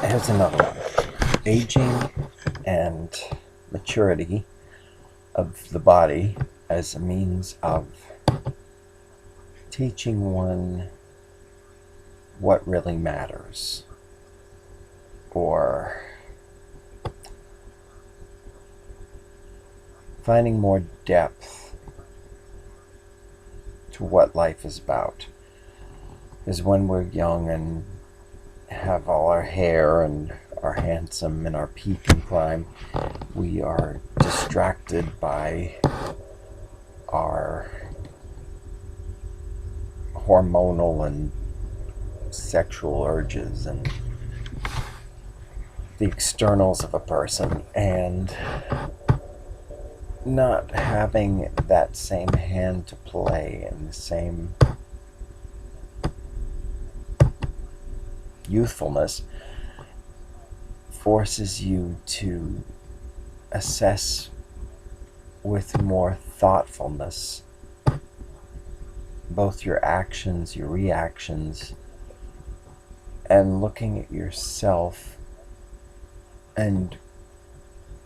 Here's another one. Aging and maturity of the body as a means of teaching one what really matters, or finding more depth to what life is about. Because when we're young and have all our hair and are handsome in our peak and prime, we are distracted by our hormonal and sexual urges and the externals of a person, and not having that same hand to play and the same youthfulness forces you to assess with more thoughtfulness both your actions, your reactions, and looking at yourself and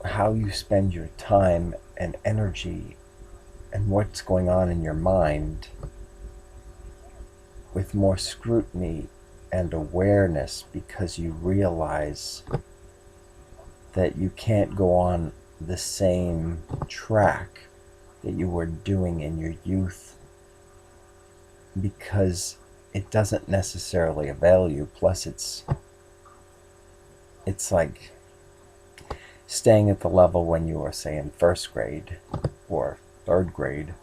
how you spend your time and energy and what's going on in your mind with more scrutiny and awareness, because you realize that you can't go on the same track that you were doing in your youth, because it doesn't necessarily avail you. Plus it's like staying at the level when you were, say, in first grade or third grade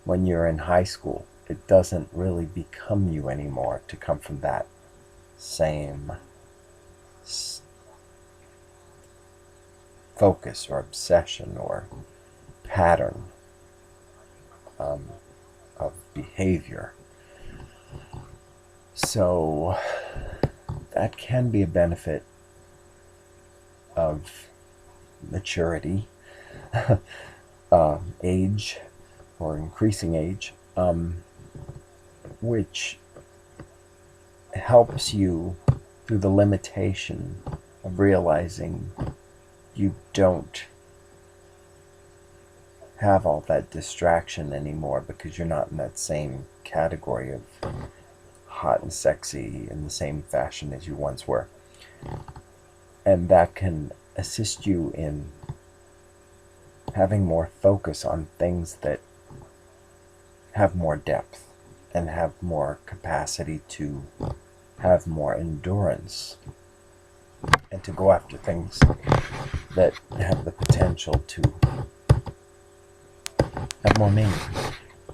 when you're in high school. It doesn't really become you anymore to come from that same focus or obsession or pattern of behavior. So that can be a benefit of maturity, age, or increasing age, which helps you through the limitation of realizing you don't have all that distraction anymore, because you're not in that same category of hot and sexy in the same fashion as you once were. And that can assist you in having more focus on things that have more depth and have more capacity to have more endurance, and to go after things that have the potential to have more meaning.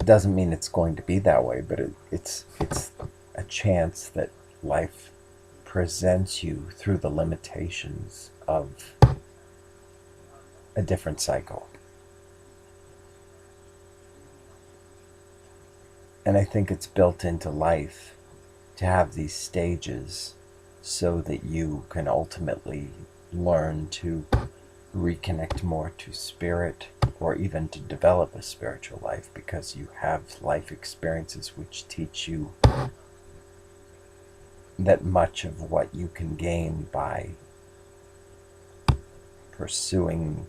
It doesn't mean it's going to be that way, but it's a chance that life presents you through the limitations of a different cycle. And I think it's built into life to have these stages so that you can ultimately learn to reconnect more to spirit, or even to develop a spiritual life, because you have life experiences which teach you that much of what you can gain by pursuing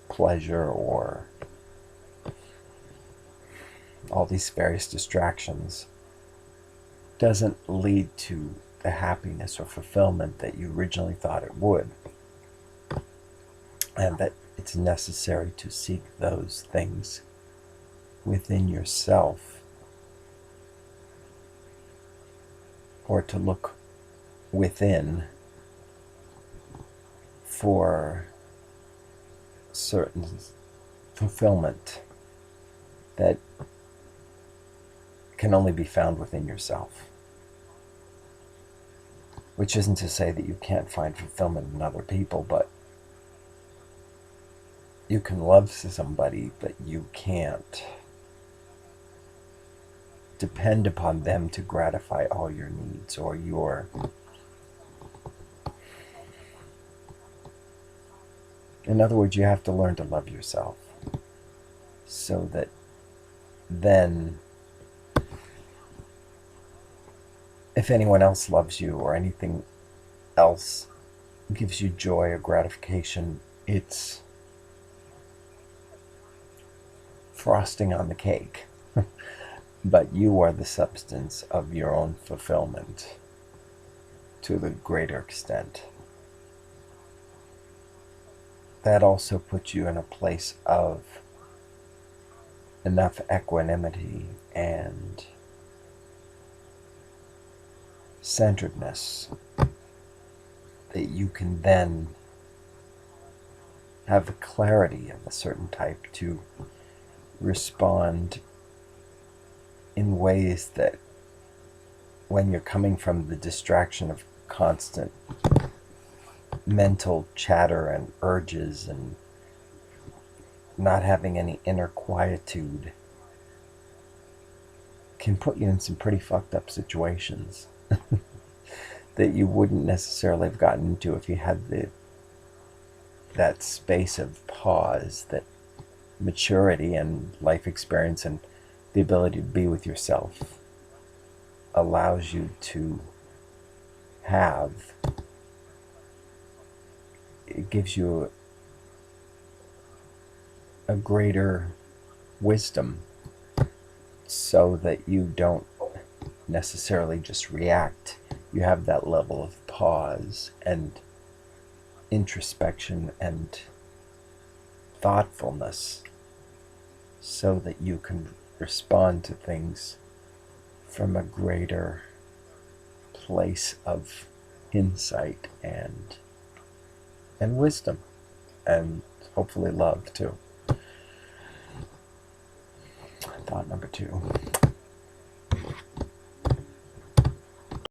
pleasure or all these various distractions doesn't lead to the happiness or fulfillment that you originally thought it would, and that it's necessary to seek those things within yourself, or to look within for certain fulfillment that can only be found within yourself. Which isn't to say that you can't find fulfillment in other people, but you can love somebody, but you can't depend upon them to gratify all your needs or your in other words, you have to learn to love yourself, so that then if anyone else loves you or anything else gives you joy or gratification, it's frosting on the cake. But you are the substance of your own fulfillment to the greater extent. That also puts you in a place of enough equanimity and centeredness that you can then have the clarity of a certain type to respond in ways that, when you're coming from the distraction of constant mental chatter and urges and not having any inner quietude, can put you in some pretty fucked up situations that you wouldn't necessarily have gotten into if you had that space of pause, that maturity and life experience and the ability to be with yourself allows you to have. It gives you a greater wisdom so that you don't necessarily just react. You have that level of pause and introspection and thoughtfulness so that you can respond to things from a greater place of insight and wisdom, and hopefully love too. Thought number 2.